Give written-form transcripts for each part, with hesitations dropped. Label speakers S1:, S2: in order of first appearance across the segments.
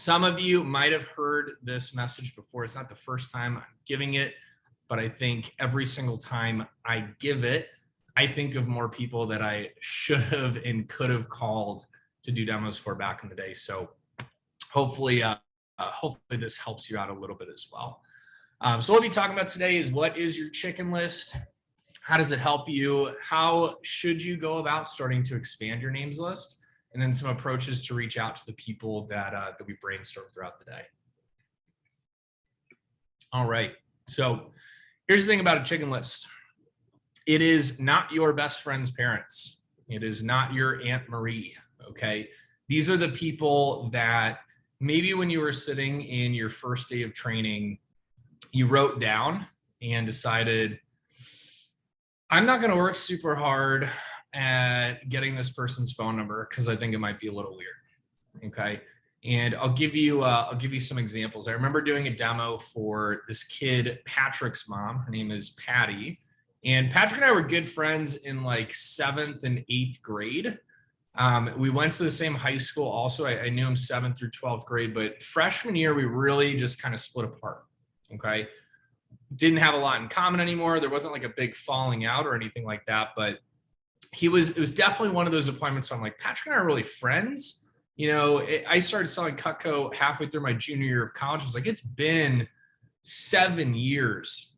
S1: Some of you might have heard this message before. It's not the first time I'm giving it, but I think every single time I give it, I think of more people that I should have and could have called to do demos for back in the day. So hopefully this helps you out a little bit as well. So what we'll be talking about today is, what is your chicken list? How does it help you? How should you go about starting to expand your names list? And then some approaches to reach out to the people that we brainstorm throughout the day. All right, so here's the thing about a chicken list. It is not your best friend's parents. It is not your Aunt Marie, okay? These are the people that maybe when you were sitting in your first day of training, you wrote down and decided, I'm not gonna work super hard at getting this person's phone number because I think it might be a little weird, okay? And I'll give you some examples. I remember doing a demo for this kid, Patrick's mom. Her name is Patty. And Patrick and I were good friends in like 7th and 8th grade. We went to the same high school also. I knew him 7th through 12th grade, but freshman year, we really just kind of split apart, okay? Didn't have a lot in common anymore. There wasn't like a big falling out or anything like that, but it was definitely one of those appointments where I'm like, Patrick and I are really friends. You know, I started selling Cutco halfway through my junior year of college. I was like, it's been 7 years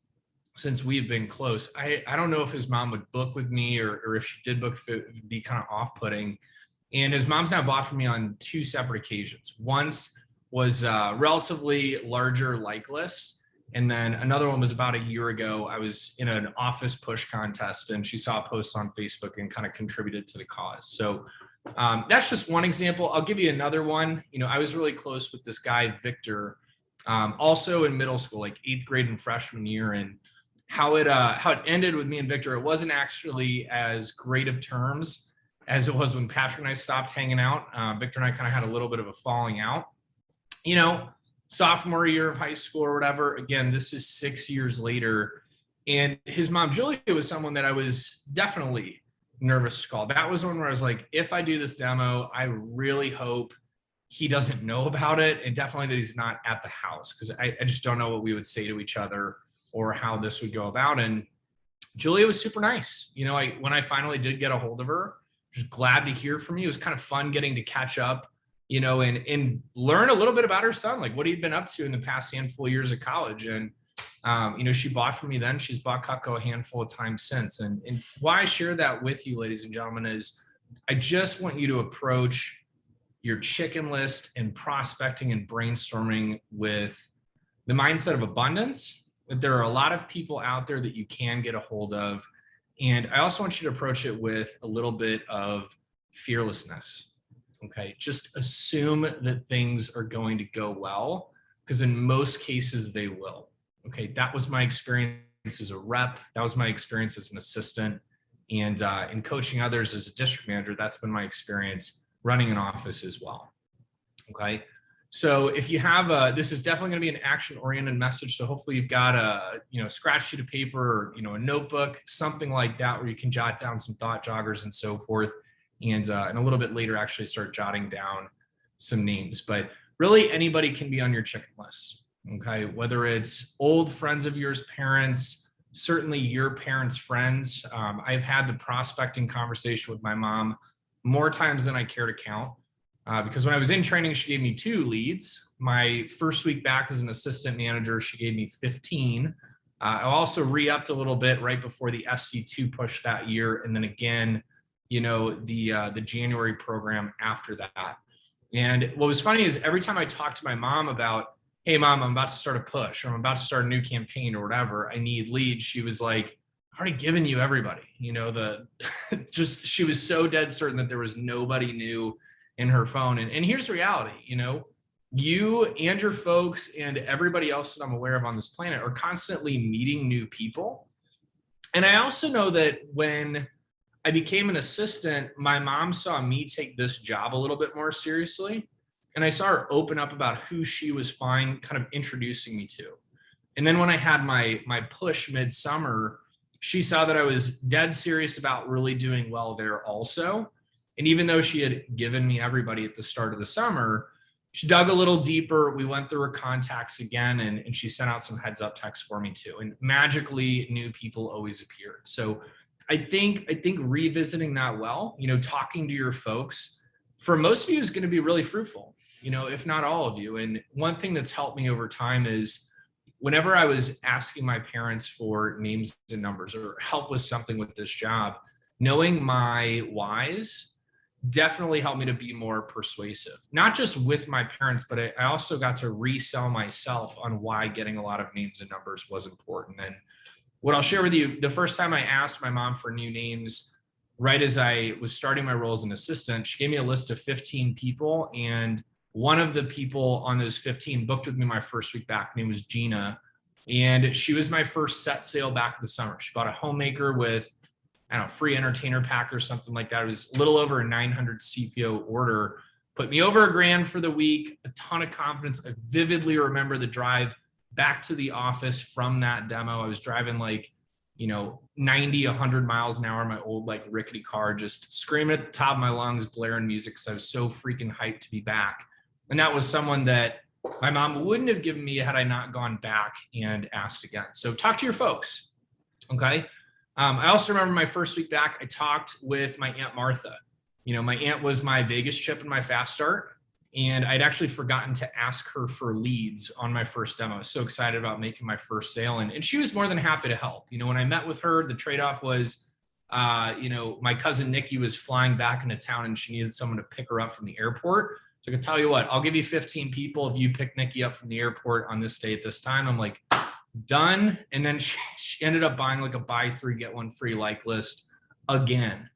S1: since we've been close. I don't know if his mom would book with me or if she did book, if it would be kind of off-putting. And his mom's now bought for me on 2 separate occasions. Once was relatively larger like list. And then another one was about a year ago. I was in an office push contest and she saw a post on Facebook and kind of contributed to the cause. So that's just one example. I'll give you another one. You know, I was really close with this guy, Victor, also in middle school, like 8th grade and freshman year. And how it ended with me and Victor, it wasn't actually as great of terms as it was when Patrick and I stopped hanging out. Victor and I kind of had a little bit of a falling out. You know, sophomore year of high school or whatever. Again, this is 6 years later. And his mom, Julia, was someone that I was definitely nervous to call. That was one where I was like, if I do this demo, I really hope he doesn't know about it, and definitely that he's not at the house, because I just don't know what we would say to each other or how this would go about. And Julia was super nice. You know, when I finally did get a hold of her, just glad to hear from you. It was kind of fun getting to catch up, you know, and learn a little bit about her son, like what he'd been up to in the past handful of years of college. And, you know, she bought from me then. She's bought Cutco a handful of times since. And why I share that with you, ladies and gentlemen, is I just want you to approach your chicken list and prospecting and brainstorming with the mindset of abundance, that there are a lot of people out there that you can get a hold of. And I also want you to approach it with a little bit of fearlessness. Okay, just assume that things are going to go well, because in most cases they will. Okay, that was my experience as a rep. That was my experience as an assistant. And in coaching others as a district manager, that's been my experience running an office as well. Okay, so if you have this is definitely going to be an action-oriented message. So hopefully you've got a scratch sheet of paper or a notebook, something like that, where you can jot down some thought joggers and so forth. And a little bit later, actually start jotting down some names. But really, anybody can be on your chicken list, okay? Whether it's old friends of yours, parents, certainly your parents' friends. I've had the prospecting conversation with my mom more times than I care to count, because when I was in training, she gave me 2 leads. My first week back as an assistant manager, she gave me 15. I also re-upped a little bit right before the SC2 push that year, and then again, the January program after that. And what was funny is every time I talked to my mom about, hey mom, I'm about to start a push, or I'm about to start a new campaign or whatever, I need leads, she was like, I've already given you everybody. She was so dead certain that there was nobody new in her phone. And here's the reality, you and your folks and everybody else that I'm aware of on this planet are constantly meeting new people. And I also know that when I became an assistant, my mom saw me take this job a little bit more seriously. And I saw her open up about who she was fine kind of introducing me to. And then when I had my push midsummer, she saw that I was dead serious about really doing well there also. And even though she had given me everybody at the start of the summer, She dug a little deeper. We went through her contacts again, and she sent out some heads up texts for me too. And magically, new people always appeared. So I think revisiting that well, talking to your folks, for most of you is going to be really fruitful, if not all of you. And one thing that's helped me over time is whenever I was asking my parents for names and numbers or help with something with this job, knowing my whys definitely helped me to be more persuasive, not just with my parents, but I also got to resell myself on why getting a lot of names and numbers was important. And what I'll share with you, the first time I asked my mom for new names, right as I was starting my role as an assistant, she gave me a list of 15 people. And one of the people on those 15 booked with me my first week back. Her name was Gina. And she was my first set sale back in the summer. She bought a homemaker with, I don't know, free entertainer pack or something like that. It was a little over a 900 CPO order. Put me over $1,000 for the week, a ton of confidence. I vividly remember the drive back to the office from that demo. I was driving 90, 100 miles an hour in my old rickety car, just screaming at the top of my lungs, blaring music because I was so freaking hyped to be back. And that was someone that my mom wouldn't have given me had I not gone back and asked again. So talk to your folks, okay? I also remember my first week back, I talked with my Aunt Martha. My aunt was my Vegas chip in my fast start, and I'd actually forgotten to ask her for leads on my first demo. I was so excited about making my first sale, and she was more than happy to help. When I met with her, the trade-off was, my cousin Nikki was flying back into town and she needed someone to pick her up from the airport. So I could tell you what, I'll give you 15 people if you pick Nikki up from the airport on this day at this time. I'm like, done. And then she ended up buying a buy 3, get 1 free list again,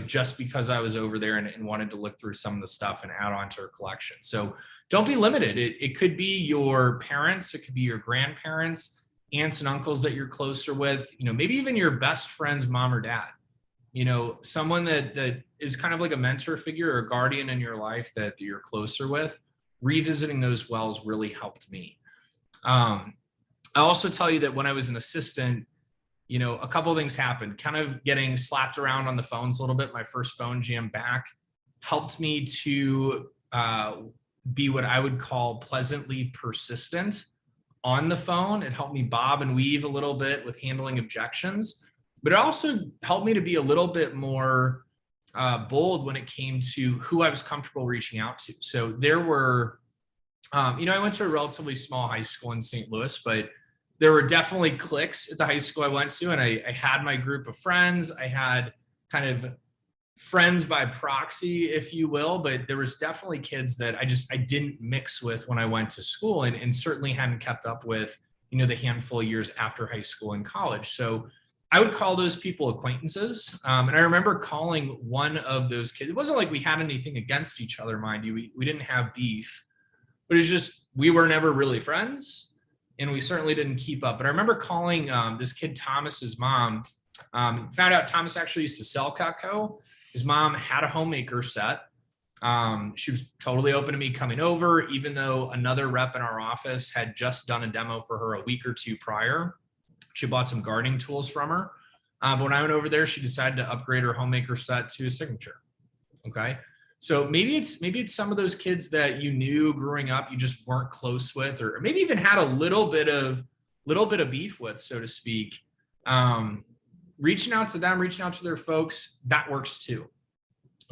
S1: just because I was over there and wanted to look through some of the stuff and add on to her collection. So don't be limited. It could be your parents, it could be your grandparents, aunts and uncles that you're closer with, maybe even your best friend's mom or dad, someone that is kind of like a mentor figure or a guardian in your life that you're closer with. Revisiting those wells really helped me. I'll also tell you that when I was an assistant, a couple of things happened. Kind of getting slapped around on the phones a little bit. My first phone jam back helped me to be what I would call pleasantly persistent on the phone. It helped me bob and weave a little bit with handling objections, but it also helped me to be a little bit more bold when it came to who I was comfortable reaching out to. So there were, I went to a relatively small high school in St. Louis, but there were definitely cliques at the high school I went to, and I had my group of friends. I had kind of friends by proxy, if you will, but there was definitely kids that I didn't mix with when I went to school, and certainly hadn't kept up with, the handful of years after high school and college. So I would call those people acquaintances. And I remember calling one of those kids. It wasn't like we had anything against each other, mind you. We didn't have beef, but it's just, we were never really friends. And we certainly didn't keep up. But I remember calling this kid Thomas's mom. Found out Thomas actually used to sell Cutco. His mom had a homemaker set. She was totally open to me coming over, even though another rep in our office had just done a demo for her a week or two prior. She bought some gardening tools from her. But when I went over there, she decided to upgrade her homemaker set to a signature. Okay. So maybe it's some of those kids that you knew growing up, you just weren't close with, or maybe even had a little bit of beef with, so to speak. Reaching out to them, reaching out to their folks, that works too.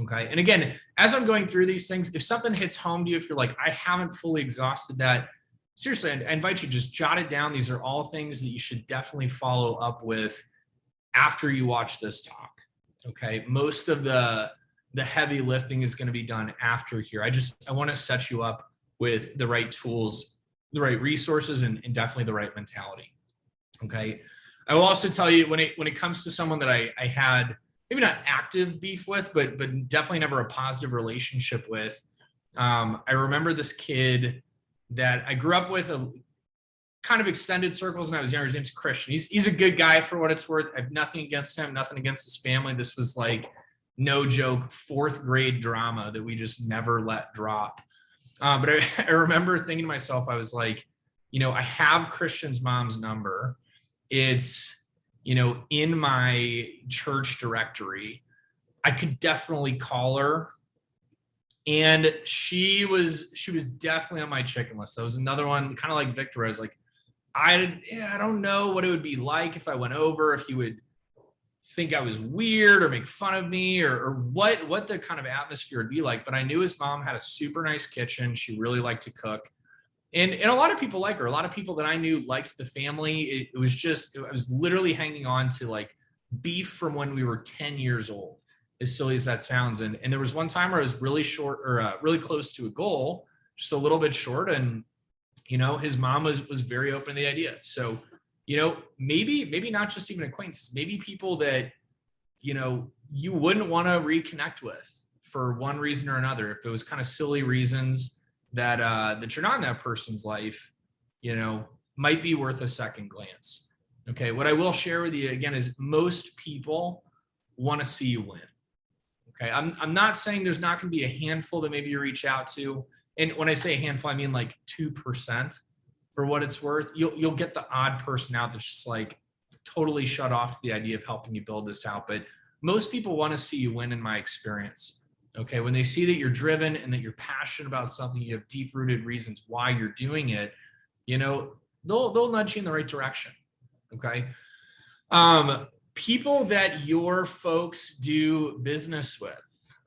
S1: Okay. And again, as I'm going through these things, if something hits home to you, if you're like, I haven't fully exhausted that, seriously, I invite you to just jot it down. These are all things that you should definitely follow up with after you watch this talk. Okay. Most of the heavy lifting is going to be done after here. I want to set you up with the right tools, the right resources, and definitely the right mentality. Okay. I will also tell you when it comes to someone that I had maybe not active beef with, but definitely never a positive relationship with. I remember this kid that I grew up with, a kind of extended circles when I was younger. His name's Christian. He's a good guy for what it's worth. I have nothing against him, nothing against his family. This was like, no joke, 4th grade drama that we just never let drop. But I remember thinking to myself, I was like, I have Christian's mom's number. It's, in my church directory. I could definitely call her And she was definitely on my chicken list. That was another one, kind of like Victor. I was like, I don't know what it would be like if I went over, if he would think I was weird or make fun of me, or what the kind of atmosphere would be like. But I knew his mom had a super nice kitchen. She really liked to cook. And a lot of people like her. A lot of people that I knew liked the family. It was just, I was literally hanging on to like beef from when we were 10 years old, as silly as that sounds. And there was one time where I was really short, or really close to a goal, just a little bit short. And, his mom was very open to the idea. So, maybe not just even acquaintances, maybe people that, you wouldn't want to reconnect with for one reason or another. If it was kind of silly reasons that you're not in that person's life, might be worth a second glance. Okay. What I will share with you again is most people want to see you win. Okay. I'm not saying there's not going to be a handful that maybe you reach out to. And when I say a handful, I mean like 2%. For what it's worth. You'll get the odd person out that's just like totally shut off to the idea of helping you build this out. But most people want to see you win, in my experience. Okay. When they see that you're driven and that you're passionate about something, you have deep rooted reasons why you're doing it, they'll nudge you in the right direction. Okay. People that your folks do business with.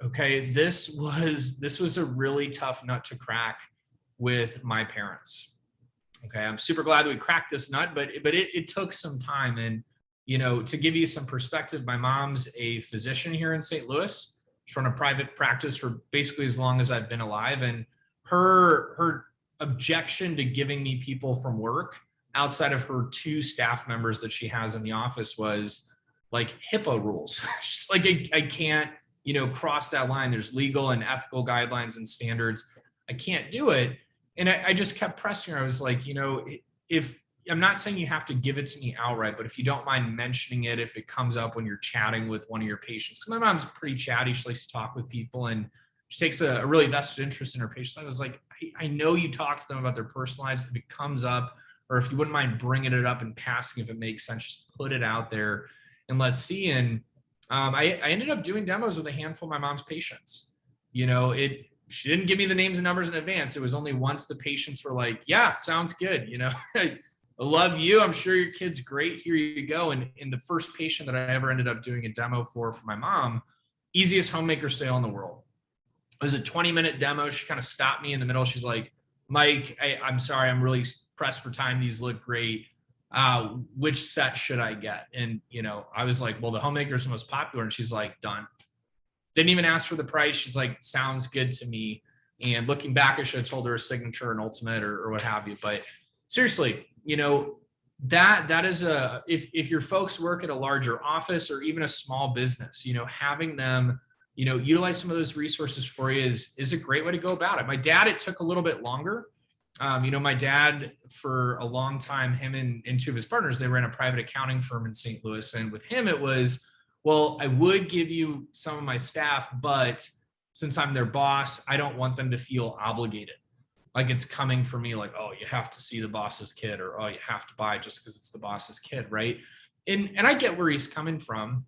S1: Okay. This was a really tough nut to crack with my parents. Okay, I'm super glad that we cracked this nut, but it took some time. And, to give you some perspective, my mom's a physician here in St. Louis. She's run a private practice for basically as long as I've been alive. And her objection to giving me people from work outside of her 2 staff members that she has in the office was like HIPAA rules. She's like, I can't, cross that line. There's legal and ethical guidelines and standards. I can't do it. And I just kept pressing her. I was like, if I'm not saying you have to give it to me outright, but if you don't mind mentioning it, if it comes up when you're chatting with one of your patients, because my mom's pretty chatty. She likes to talk with people and she takes a really vested interest in her patients. I was like, I know you talk to them about their personal lives. If it comes up, or if you wouldn't mind bringing it up and passing, if it makes sense, just put it out there and let's see. And I ended up doing demos with a handful of my mom's patients. She didn't give me the names and numbers in advance. It was only once the patients were like, yeah, sounds good. I love you. I'm sure your kid's great. Here you go. And in the first patient that I ever ended up doing a demo for my mom, easiest homemaker sale in the world. It was a 20-minute demo. She kind of stopped me in the middle. She's like, Mike, I'm sorry. I'm really pressed for time. These look great. Which set should I get? And, I was like, well, the homemaker is the most popular. And she's like, done. Didn't even ask for the price. She's like, sounds good to me. And looking back, I should have told her a signature, an ultimate, or what have you. But seriously, that is if your folks work at a larger office or even a small business, having them, utilize some of those resources for you is a great way to go about it. My dad, it took a little bit longer. My dad, for a long time, him and 2 of his partners, they ran a private accounting firm in St. Louis. And with him, it was, well, I would give you some of my staff, but since I'm their boss, I don't want them to feel obligated. Like it's coming from me, like, oh, you have to see the boss's kid, or, oh, you have to buy just because it's the boss's kid, right? And I get where he's coming from,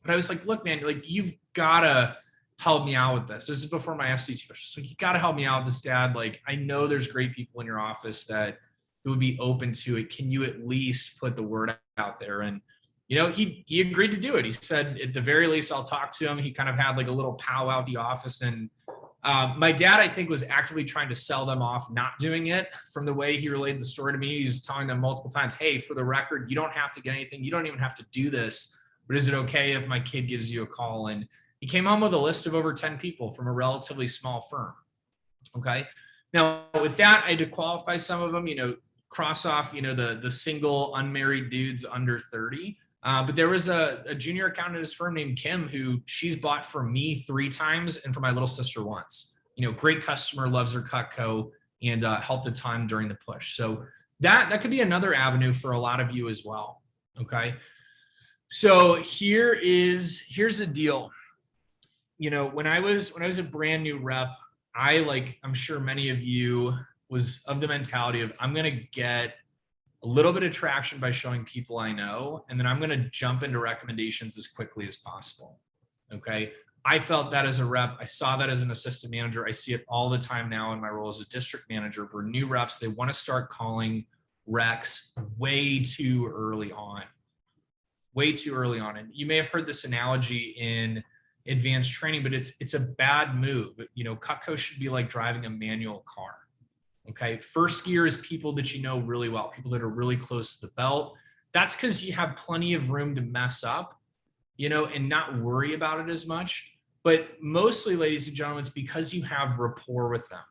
S1: but I was like, look, man, like you've got to help me out with this. This is before my SCT specialist. So you got to help me out with this, Dad. Like, I know there's great people in your office that would be open to it. Can you at least put the word out there? And he agreed to do it. He said, at the very least, I'll talk to him. He kind of had like a little powwow at the office. And my dad, I think, was actively trying to sell them off not doing it. From the way he relayed the story to me, he was telling them multiple times, hey, for the record, you don't have to get anything. You don't even have to do this. But is it okay if my kid gives you a call? And he came home with a list of over 10 people from a relatively small firm. Okay. Now, with that, I had to qualify some of them, cross off, the single unmarried dudes under 30. But there was a junior accountant at his firm named Kim, who she's bought from me 3 times and for my little sister once. Great customer, loves her Cutco, and helped a ton during the push. So that could be another avenue for a lot of you as well. Okay. So here's the deal. When I was a brand new rep, I'm sure many of you, was of the mentality of, I'm going to get a little bit of traction by showing people I know, and then I'm going to jump into recommendations as quickly as possible. Okay. I felt that as a rep. I saw that as an assistant manager. I see it all the time now in my role as a district manager, where new reps, they want to start calling recs way too early on. Way too early on. And you may have heard this analogy in advanced training, but it's a bad move. You know, Cutco should be like driving a manual car. Okay. First gear is people that you know really well, people that are really close to the belt. That's because you have plenty of room to mess up, you know, and not worry about it as much. But mostly, ladies and gentlemen, it's because you have rapport with them.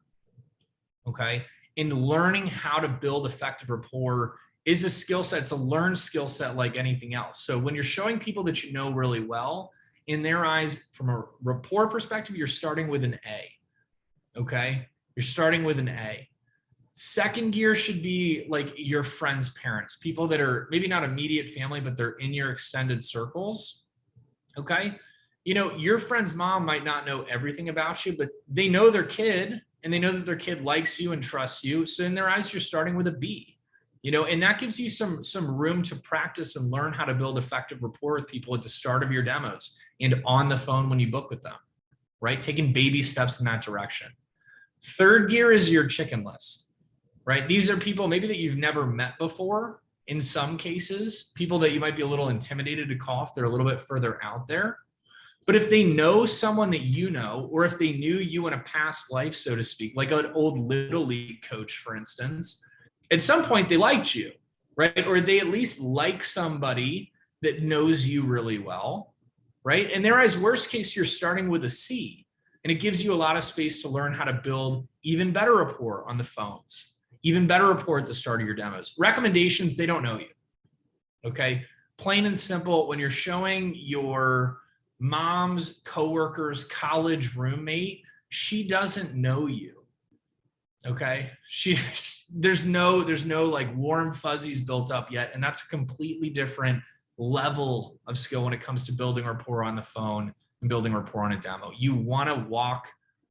S1: Okay. And learning how to build effective rapport is a skill set. It's a learned skill set like anything else. So when you're showing people that you know really well, in their eyes, from a rapport perspective, you're starting with an A. Okay. You're starting with an A. Second gear should be like your friends' parents, people that are maybe not immediate family, but they're in your extended circles. Okay. You know, your friend's mom might not know everything about you, but they know their kid and they know that their kid likes you and trusts you. So in their eyes, you're starting with a B, you know, and that gives you some room to practice and learn how to build effective rapport with people at the start of your demos and on the phone when you book with them, right? Taking baby steps in that direction. Third gear is your chicken list, right? These are people maybe that you've never met before. In some cases, people that you might be a little intimidated to call if they're a little bit further out there. But if they know someone that you know, or if they knew you in a past life, so to speak, like an old Little League coach, for instance, at some point they liked you, right? Or they at least like somebody that knows you really well, right? In their eyes, worst case, you're starting with a C, and it gives you a lot of space to learn how to build even better rapport on the phones, even better rapport at the start of your demos. Recommendations, they don't know you, okay? Plain and simple, when you're showing your mom's coworker's college roommate, she doesn't know you. Okay. There's no like warm fuzzies built up yet. And that's a completely different level of skill when it comes to building rapport on the phone and building rapport on a demo. You want to walk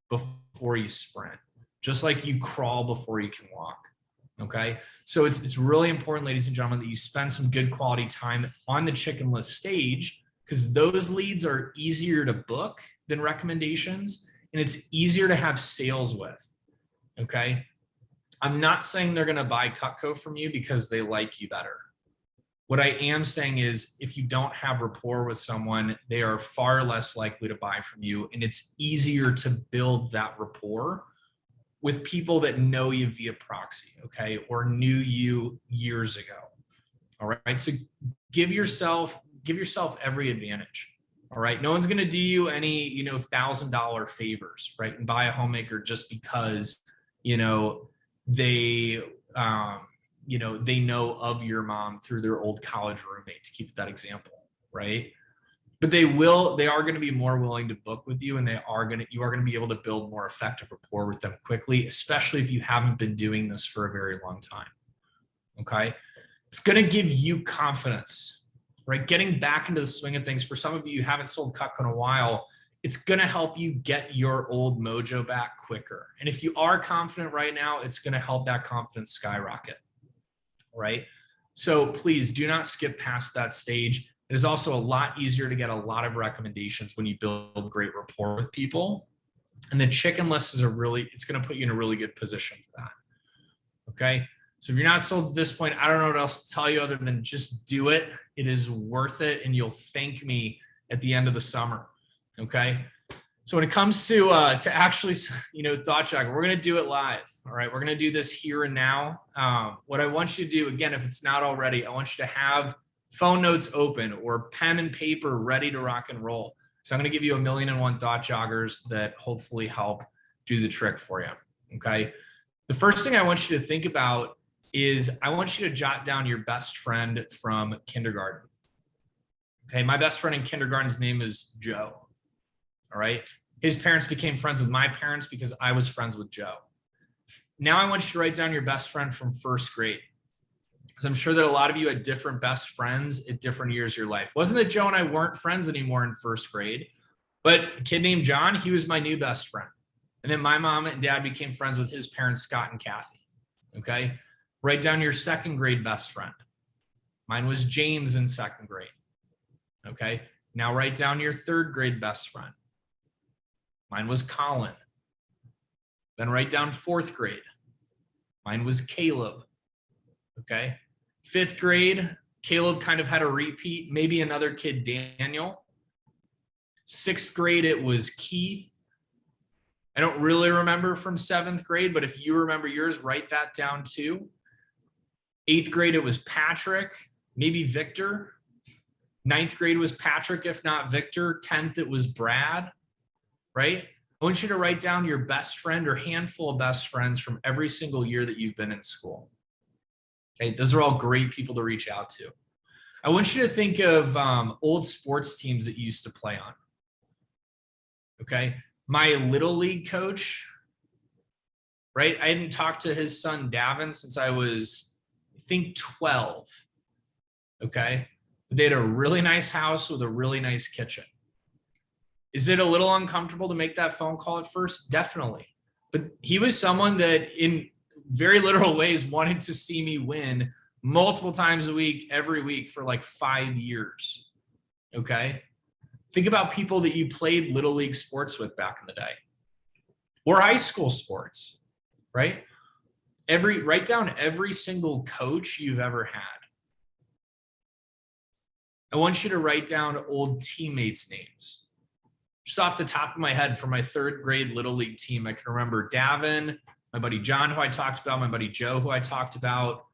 S1: before you sprint, just like you crawl before you can walk. Okay. So it's really important, ladies and gentlemen, that you spend some good quality time on the chicken list stage, because those leads are easier to book than recommendations, and it's easier to have sales with. Okay. I'm not saying they're going to buy Cutco from you because they like you better. What I am saying is, if you don't have rapport with someone, they are far less likely to buy from you. And it's easier to build that rapport with people that know you via proxy, okay, or knew you years ago. All right. So give yourself every advantage. All right. No one's going to do you any, you know, $1,000 favors, right? And buy a homemaker just because, you know, they know of your mom through their old college roommate, to keep that example, right? But they are going to be more willing to book with you, and you are going to be able to build more effective rapport with them quickly, especially if you haven't been doing this for a very long time. Okay. It's going to give you confidence, right? Getting back into the swing of things. For some of you haven't sold Cutco in a while, it's going to help you get your old mojo back quicker. And if you are confident right now, it's going to help that confidence skyrocket, right? So please do not skip past that stage. It is also a lot easier to get a lot of recommendations when you build great rapport with people. And the chicken list is it's going to put you in a really good position for that. Okay. So if you're not sold at this point, I don't know what else to tell you other than just do it. It is worth it. And you'll thank me at the end of the summer. Okay. So when it comes to actually, you know, Thought Tracker, we're going to do it live. All right. We're going to do this here and now. What I want you to do, again, if it's not already, I want you to have phone notes open or pen and paper ready to rock and roll. So I'm going to give you 1,000,001 thought joggers that hopefully help do the trick for you. Okay. The first thing I want you to think about is I want you to jot down your best friend from kindergarten. Okay. My best friend in kindergarten's name is Joe. All right. His parents became friends with my parents because I was friends with Joe. Now I want you to write down your best friend from first grade, because I'm sure that a lot of you had different best friends at different years of your life. Wasn't that Joe and I weren't friends anymore in first grade, but a kid named John, he was my new best friend. And then my mom and dad became friends with his parents, Scott and Kathy. Okay. Write down your second grade best friend. Mine was James in second grade. Okay. Now write down your third grade best friend. Mine was Colin. Then write down 4th grade. Mine was Caleb. Okay. 5th grade, Caleb kind of had a repeat, maybe another kid, Daniel. 6th grade, it was Keith. I don't really remember from 7th grade, but if you remember yours, write that down too. 8th grade, it was Patrick, maybe Victor. 9th grade was Patrick, if not Victor. 10th, it was Brad, right? I want you to write down your best friend or handful of best friends from every single year that you've been in school. Okay, those are all great people to reach out to. I want you to think of old sports teams that you used to play on. Okay, my little league coach, right? I hadn't talked to his son Davin since I was, I think, 12. Okay, they had a really nice house with a really nice kitchen. Is it a little uncomfortable to make that phone call at first? Definitely. But he was someone that in very literal ways wanted to see me win multiple times a week, every week for like 5 years. Okay. Think about people that you played little league sports with back in the day or high school sports, right? Write down every single coach you've ever had. I want you to write down old teammates' names. Just off the top of my head, for my 3rd grade little league team, I can remember Davin, my buddy John, who I talked about, my buddy Joe, who I talked about,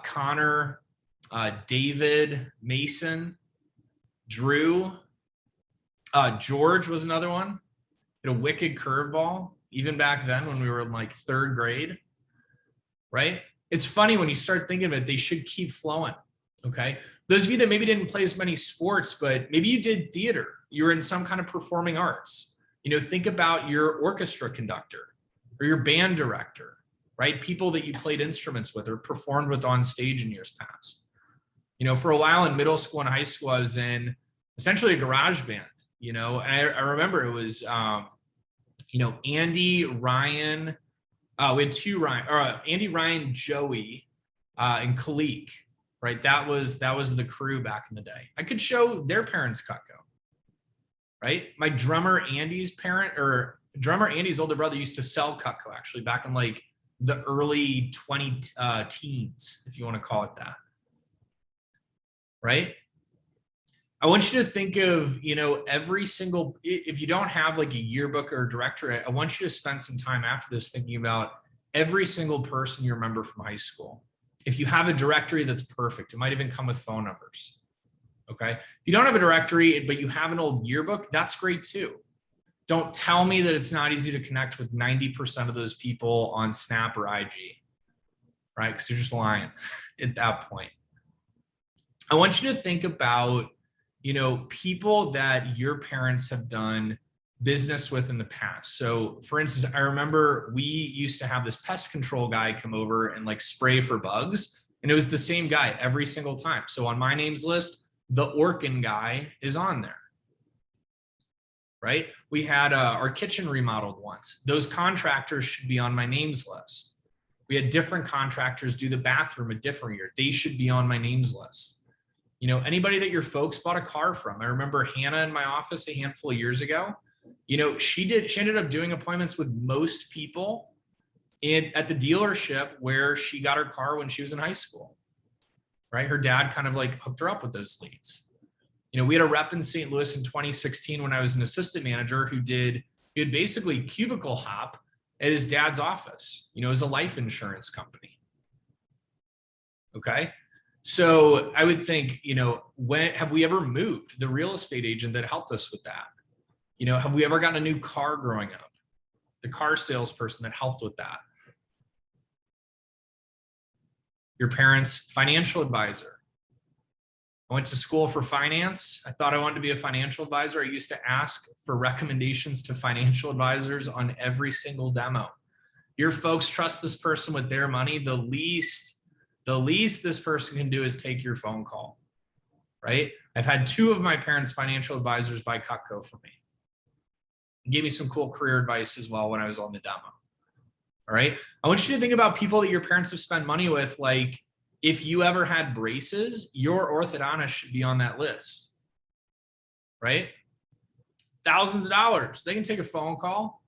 S1: Connor, David, Mason, Drew, George was another one. Hit a wicked curveball, even back then when we were in like 3rd grade, right? It's funny when you start thinking of it, they should keep flowing, okay? Those of you that maybe didn't play as many sports, but maybe you did theater, you were in some kind of performing arts. Think about your orchestra conductor or your band director, right? People that you played instruments with or performed with on stage in years past. For a while in middle school and high school, I was in essentially a garage band, and I remember it was, Andy, Ryan, we had 2 Ryan, Andy, Ryan, Joey, and Kalik, right? That was the crew back in the day. I could show their parents Cutco, right? My drummer Andy's older brother used to sell Cutco actually back in like the early 20 teens, if you want to call it that, right? I want you to think of, every single, if you don't have like a yearbook or a directory, I want you to spend some time after this thinking about every single person you remember from high school. If you have a directory, that's perfect. It might even come with phone numbers. Okay. If you don't have a directory, but you have an old yearbook, that's great too. Don't tell me that it's not easy to connect with 90% of those people on Snap or IG, right? Because you're just lying at that point. I want you to think about, people that your parents have done business with in the past. So for instance, I remember we used to have this pest control guy come over and like spray for bugs. And it was the same guy every single time. So on my names list, the Orkin guy is on there, right? We had our kitchen remodeled once. Those contractors should be on my names list. We had different contractors do the bathroom a different year. They should be on my names list. Anybody that your folks bought a car from. I remember Hannah in my office a handful of years ago. She ended up doing appointments with most people at the dealership where she got her car when she was in high school, right? Her dad kind of like hooked her up with those leads. We had a rep in St. Louis in 2016 when I was an assistant manager who had basically cubicle hop at his dad's office, as a life insurance company. Okay. So I would think, when have we ever moved? The real estate agent that helped us with that. Have we ever gotten a new car growing up? The car salesperson that helped with that. Your parents' financial advisor. I went to school for finance. I thought I wanted to be a financial advisor. I used to ask for recommendations to financial advisors on every single demo. Your folks trust this person with their money. The least this person can do is take your phone call, right? I've had 2 of my parents' financial advisors buy Cutco for me. Gave me some cool career advice as well when I was on the demo. All right. I want you to think about people that your parents have spent money with. Like if you ever had braces, your orthodontist should be on that list, right? thousands of dollars. They can take a phone call.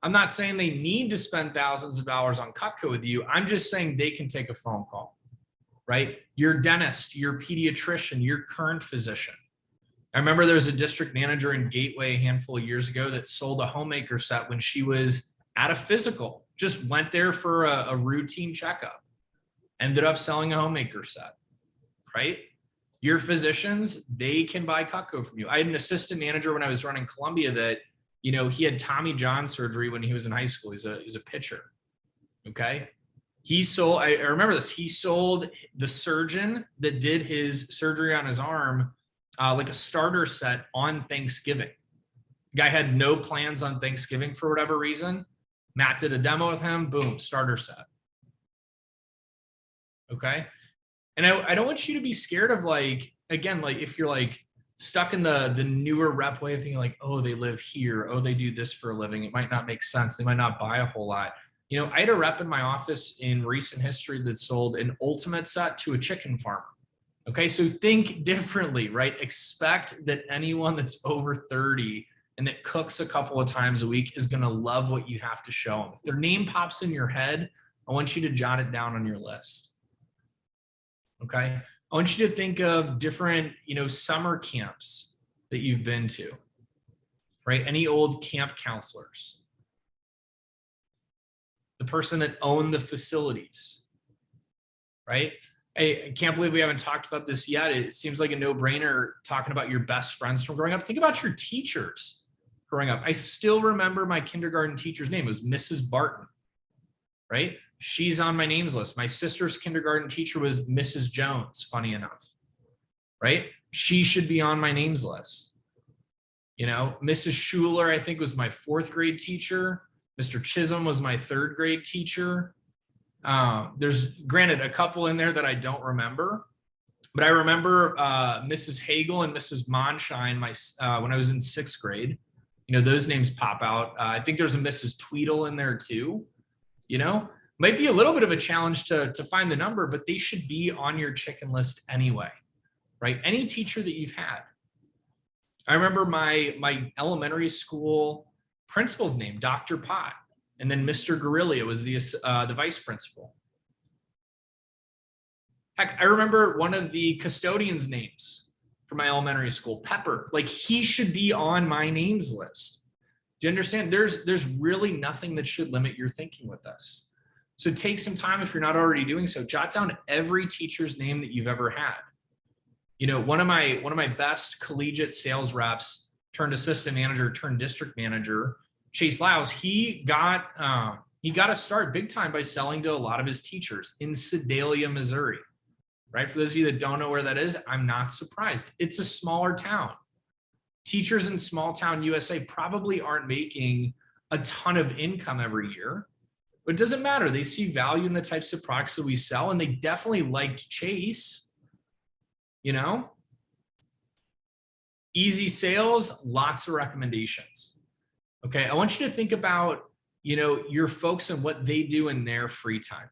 S1: I'm not saying they need to spend thousands of dollars on Cutco with you. I'm just saying they can take a phone call, right? Your dentist, your pediatrician, your current physician. I remember there was a district manager in Gateway a handful of years ago that sold a homemaker set when she was at a physical, just went there for a routine checkup, ended up selling a homemaker set, right? Your physicians, they can buy Cutco from you. I had an assistant manager when I was running Columbia that, he had Tommy John surgery when he was in high school. He's a pitcher. Okay. He sold, I remember this, he sold the surgeon that did his surgery on his arm, like a starter set on Thanksgiving. The guy had no plans on Thanksgiving for whatever reason. Matt did a demo with him, boom, starter set. Okay. And I don't want you to be scared of if you're stuck in the newer rep way of thinking oh, they live here. Oh, they do this for a living. It might not make sense. They might not buy a whole lot. I had a rep in my office in recent history that sold an ultimate set to a chicken farmer. Okay. So think differently, right? Expect that anyone that's over 30 and that cooks a couple of times a week is going to love what you have to show them. If their name pops in your head, I want you to jot it down on your list. Okay. I want you to think of different, summer camps that you've been to, right? Any old camp counselors, the person that owned the facilities, right? Hey, I can't believe we haven't talked about this yet. It seems like a no-brainer talking about your best friends from growing up. Think about your teachers growing up. I still remember my kindergarten teacher's name. It was Mrs. Barton, right? She's on my names list. My sister's kindergarten teacher was Mrs. Jones, funny enough, right? She should be on my names list. Mrs. Schuler, I think, was my 4th grade teacher. Mr. Chisholm was my 3rd grade teacher. There's granted a couple in there that I don't remember, but I remember Mrs. Hagel and Mrs. Monshine when I was in 6th grade. Those names pop out. I think there's a Mrs. Tweedle in there too. Might be a little bit of a challenge to find the number, but they should be on your chicken list anyway, right? Any teacher that you've had. I remember my elementary school principal's name, Dr. Pott, and then Mr. Guerrillia was the vice principal. Heck, I remember one of the custodians' names for my elementary school, Pepper. He should be on my names list. Do you understand? There's really nothing that should limit your thinking with this. So take some time, if you're not already doing so, jot down every teacher's name that you've ever had. One of my best collegiate sales reps turned assistant manager, turned district manager, Chase Lyles, he got a start big time by selling to a lot of his teachers in Sedalia, Missouri, right? For those of you that don't know where that is, I'm not surprised. It's a smaller town. Teachers in small town USA probably aren't making a ton of income every year, but it doesn't matter. They see value in the types of products that we sell, and they definitely liked Chase. Easy sales, lots of recommendations. Okay, I want you to think about, your folks and what they do in their free time.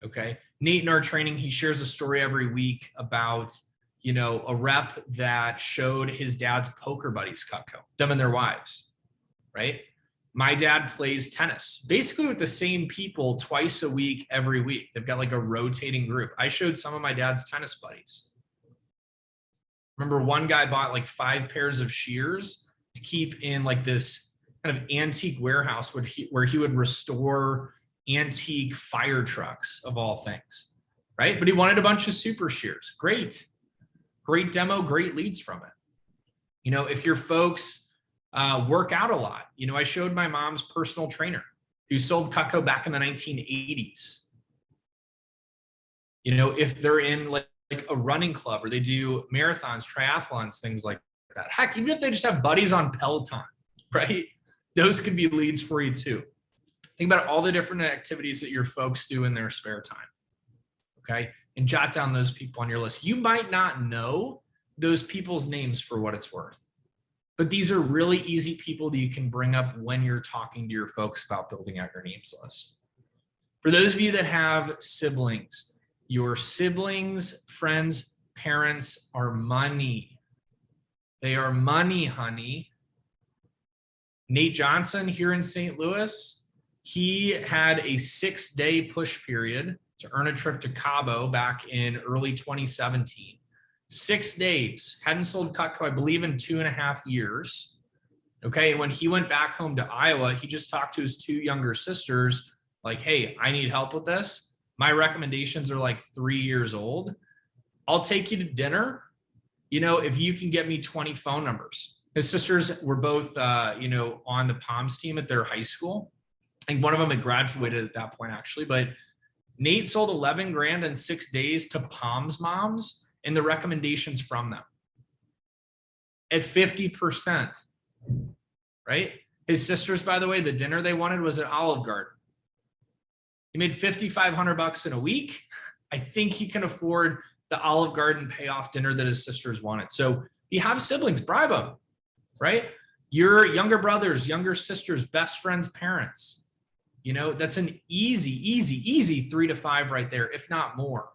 S1: Okay, Nate in our training, he shares a story every week about, a rep that showed his dad's poker buddies Cutco, them and their wives, right? My dad plays tennis, basically with the same people twice a week, every week. They've got a rotating group. I showed some of my dad's tennis buddies. Remember one guy bought 5 pairs of shears to keep in this kind of antique warehouse where he would restore antique fire trucks of all things, right? But he wanted a bunch of super shears. Great demo, great leads from it. If your folks work out a lot, I showed my mom's personal trainer who sold Cutco back in the 1980s. If they're in a running club or they do marathons, triathlons, things like that. Heck, even if they just have buddies on Peloton, right? Those could be leads for you too. Think about all the different activities that your folks do in their spare time. Okay. And jot down those people on your list. You might not know those people's names for what it's worth, but these are really easy people that you can bring up when you're talking to your folks about building out your names list. For those of you that have siblings, your siblings, friends, parents are money. They are money, honey. Nate Johnson here in St. Louis, he had a 6-day push period to earn a trip to Cabo back in early 2017. 6 days, hadn't sold Cutco, I believe, in 2.5 years. Okay, and when he went back home to Iowa, he just talked to his 2 younger sisters, like, hey, I need help with this. My recommendations are like 3 years old. I'll take you to dinner, if you can get me 20 phone numbers. His sisters were both, on the Palms team at their high school. I think one of them had graduated at that point, actually. But Nate sold 11 grand in 6 days to Palms moms and the recommendations from them at 50%, right? His sisters, by the way, the dinner they wanted was at Olive Garden. He made $5,500 in a week. I think he can afford the Olive Garden payoff dinner that his sisters wanted. So if you have siblings, bribe them, right? Your younger brothers, younger sisters, best friends, parents, that's an easy 3 to 5 right there, if not more.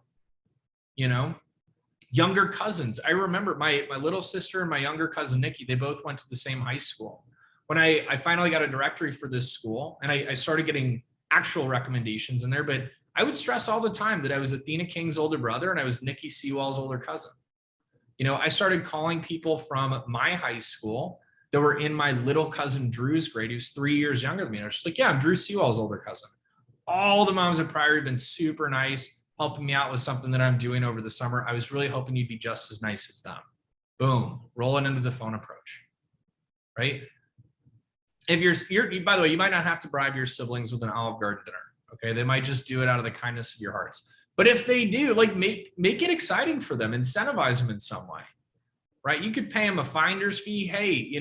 S1: Younger cousins. I remember my little sister and my younger cousin, Nikki, they both went to the same high school. When I finally got a directory for this school and I started getting actual recommendations in there, but I would stress all the time that I was Athena King's older brother and I was Nikki Sewell's older cousin. I started calling people from my high school that were in my little cousin Drew's grade. He was 3 years younger than me. And I was just like, yeah, I'm Drew Sewell's older cousin. All the moms at Priory have been super nice, helping me out with something that I'm doing over the summer. I was really hoping you'd be just as nice as them. Boom, rolling into the phone approach, right? If you're by the way, you might not have to bribe your siblings with an Olive Garden dinner. Okay, they might just do it out of the kindness of your hearts. But if they do, like make it exciting for them, incentivize them in some way, right? You could pay them a finder's fee. Hey,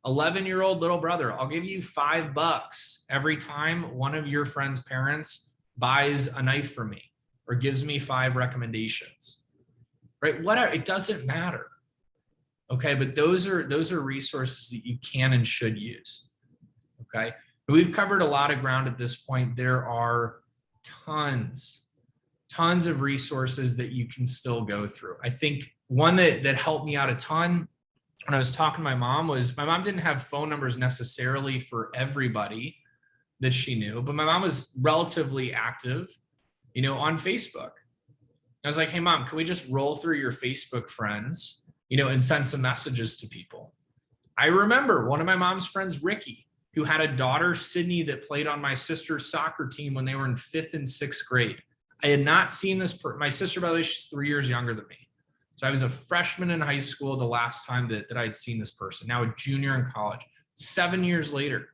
S1: 11-year-old little brother, I'll give you $5 every time one of your friend's parents buys a knife from me or gives me 5 recommendations, right? Whatever, it doesn't matter. Okay, but those are resources that you can and should use. Okay, we've covered a lot of ground at this point. There are tons of resources that you can still go through. I think one that helped me out a ton when I was talking to my mom was my mom didn't have phone numbers necessarily for everybody that she knew, but my mom was relatively active, on Facebook. I was like, hey mom, can we just roll through your Facebook friends, and send some messages to people? I remember one of my mom's friends, Ricky, who had a daughter, Sydney, that played on my sister's soccer team when they were in 5th and 6th grade. I had not seen this. My sister, by the way, she's 3 years younger than me. So I was a freshman in high school the last time that I had seen this person, now a junior in college. 7 years later,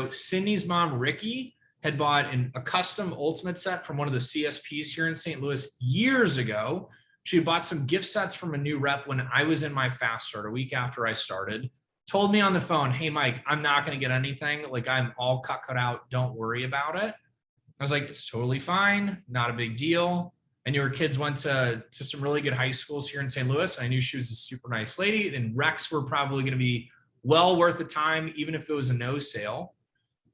S1: Sydney's mom, Ricky, had bought a custom Ultimate set from one of the CSPs here in St. Louis years ago. She had bought some gift sets from a new rep when I was in my fast start, a week after I started. Told me on the phone, hey, Mike, I'm not going to get anything. Like, I'm all cut out. Don't worry about it. I was like, it's totally fine. Not a big deal. I knew her kids went to some really good high schools here in St. Louis. I knew she was a super nice lady, and recs were probably going to be well worth the time, even if it was a no sale.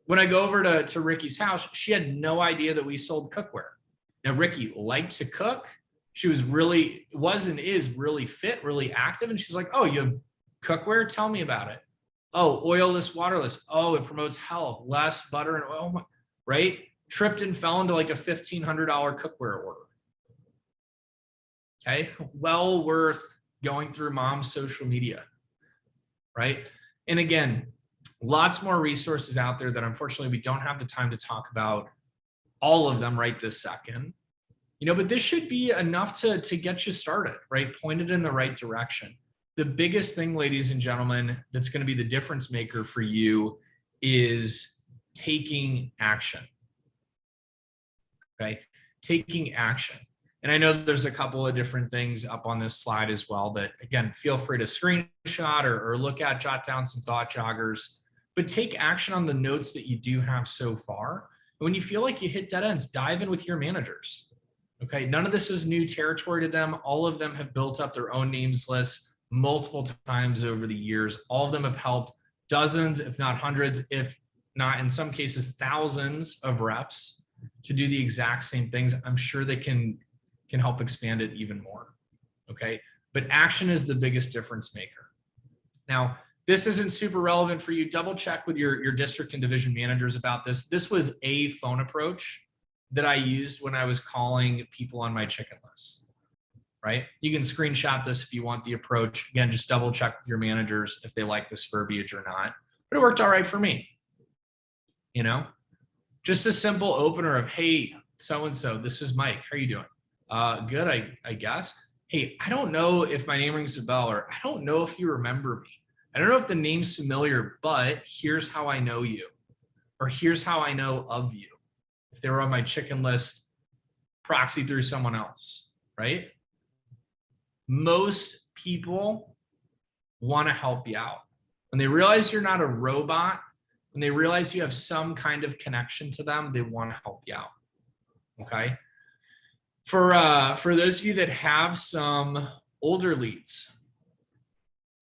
S1: When I go over to Ricky's house, she had no idea that we sold cookware. Now, Ricky liked to cook. She was and is really fit, really active. And she's like, oh, you have cookware? Tell me about it. Oh, oilless, waterless. Oh, it promotes health, less butter and oil, right? Tripped and fell into like a $1,500 cookware order. Okay, well worth going through mom's social media, right? And again, lots more resources out there that unfortunately we don't have the time to talk about all of them right this second. But this should be enough to get you started, right? Pointed in the right direction. The biggest thing, ladies and gentlemen, that's going to be the difference maker for you is taking action. Okay, taking action. And I know there's a couple of different things up on this slide as well that, again, feel free to screenshot or look at, jot down some thought joggers, but take action on the notes that you do have so far. And when you feel like you hit dead ends, dive in with your managers. Okay, none of this is new territory to them. All of them have built up their own names lists multiple times over the years. All of them have helped dozens, if not hundreds, if not in some cases thousands of reps to do the exact same things. I'm sure they can help expand it even more. Okay, but action is the biggest difference maker. Now, this isn't super relevant for you. Double check with your district and division managers about this. This was a phone approach that I used when I was calling people on my chicken list, right? You can screenshot this if you want the approach. Again, just double check with your managers if they like this verbiage or not. But it worked all right for me. You know, just a simple opener of, hey, so-and-so, this is Mike. How are you doing? Good, I guess. Hey, I don't know if my name rings a bell, or I don't know if you remember me. I don't know if the name's familiar, but here's how I know you, or here's how I know of you. If they were on my chicken list, proxy through someone else, right? Most people want to help you out. When they realize you're not a robot, when they realize you have some kind of connection to them, they want to help you out, okay? For those of you that have some older leads,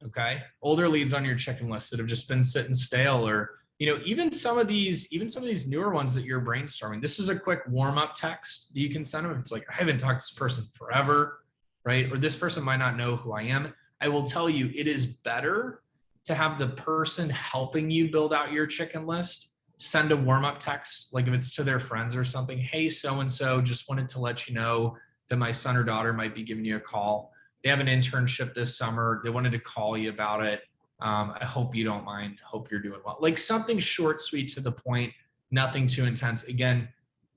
S1: okay, older leads on your chicken list that have just been sitting stale, or even some of these newer ones that you're brainstorming. This is a quick warm-up text that you can send them. If it's like, I haven't talked to this person forever, right? Or this person might not know who I am. I will tell you, it is better to have the person helping you build out your chicken list send a warm-up text, like if it's to their friends or something. Hey, so-and-so, just wanted to let you know that my son or daughter might be giving you a call. They have an internship this summer. They wanted to call you about it. I hope you don't mind. Hope you're doing well. Like something short, sweet, to the point, nothing too intense. Again,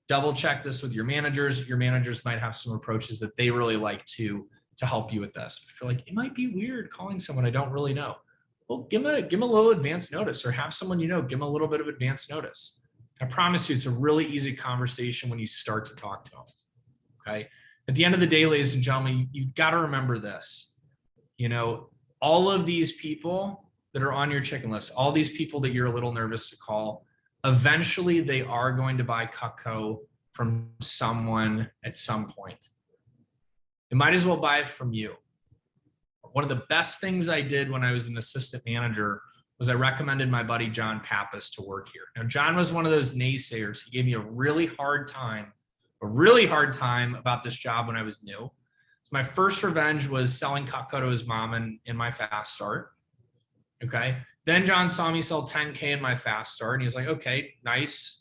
S1: double check this with your managers. Your managers might have some approaches that they really like to help you with this. If you're like, it might be weird calling someone I don't really know. Well, give them a little advance notice, or have someone give them a little bit of advance notice. I promise you, it's a really easy conversation when you start to talk to them. Okay. At the end of the day, ladies and gentlemen, you've got to remember this. All of these people that are on your chicken list, all these people that you're a little nervous to call, eventually they are going to buy Cutco from someone at some point. They might as well buy it from you. One of the best things I did when I was an assistant manager was I recommended my buddy John Pappas to work here. Now, John was one of those naysayers. He gave me a really hard time about this job when I was new. So my first revenge was selling Cutco to his mom in my fast start. Okay. Then John saw me sell 10K in my fast start, and he was like, okay, nice.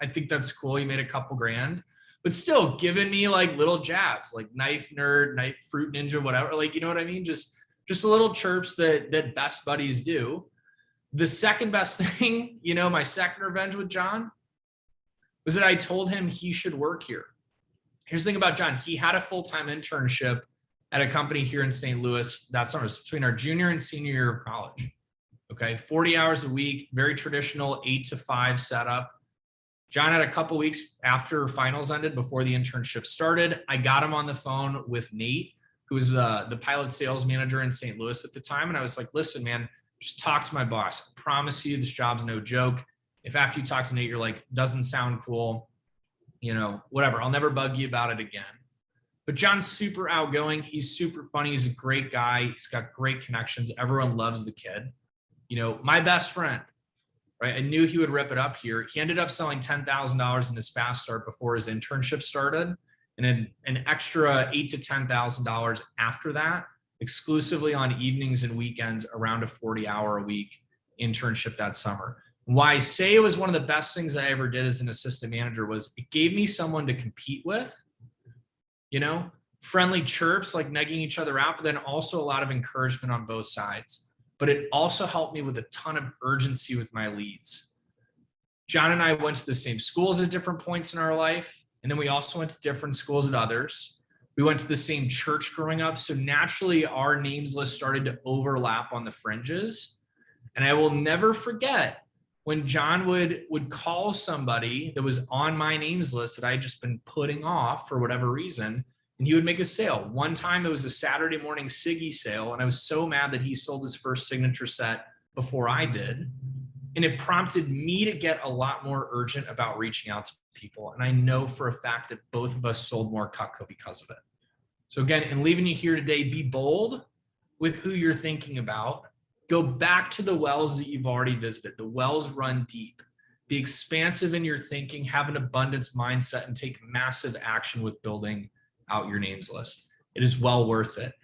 S1: I think that's cool. You made a couple grand. But still giving me like little jabs, like knife nerd, knife fruit ninja, whatever. Like, you know what I mean? Just a little chirps that best buddies do. The second best thing, my second revenge with John was that I told him he should work here. Here's the thing about John. He had a full-time internship at a company here in St. Louis. That summer, between our junior and senior year of college. Okay. 40 hours a week, very traditional 8 to 5 setup. John had a couple weeks after finals ended, before the internship started. I got him on the phone with Nate, who was the pilot sales manager in St. Louis at the time. And I was like, listen, man, just talk to my boss. I promise you this job's no joke. If after you talk to Nate, you're like, doesn't sound cool, whatever, I'll never bug you about it again. But John's super outgoing. He's super funny. He's a great guy. He's got great connections. Everyone loves the kid. My best friend. Right? I knew he would rip it up here. He ended up selling $10,000 in his fast start before his internship started, and then an extra $8,000 to $10,000 after that, exclusively on evenings and weekends, around a 40-hour-a-week internship that summer. Why I say it was one of the best things I ever did as an assistant manager was it gave me someone to compete with, friendly chirps, like negging each other out, but then also a lot of encouragement on both sides. But it also helped me with a ton of urgency with my leads. John and I went to the same schools at different points in our life. And then we also went to different schools at others. We went to the same church growing up. So naturally, our names list started to overlap on the fringes. And I will never forget when John would call somebody that was on my names list that I had just been putting off for whatever reason, and he would make a sale. One time it was a Saturday morning Siggy sale, and I was so mad that he sold his first signature set before I did. And it prompted me to get a lot more urgent about reaching out to people. And I know for a fact that both of us sold more Cutco because of it. So again, in leaving you here today, be bold with who you're thinking about. Go back to the wells that you've already visited. The wells run deep. Be expansive in your thinking, have an abundance mindset, and take massive action with building out your names list. It is well worth it.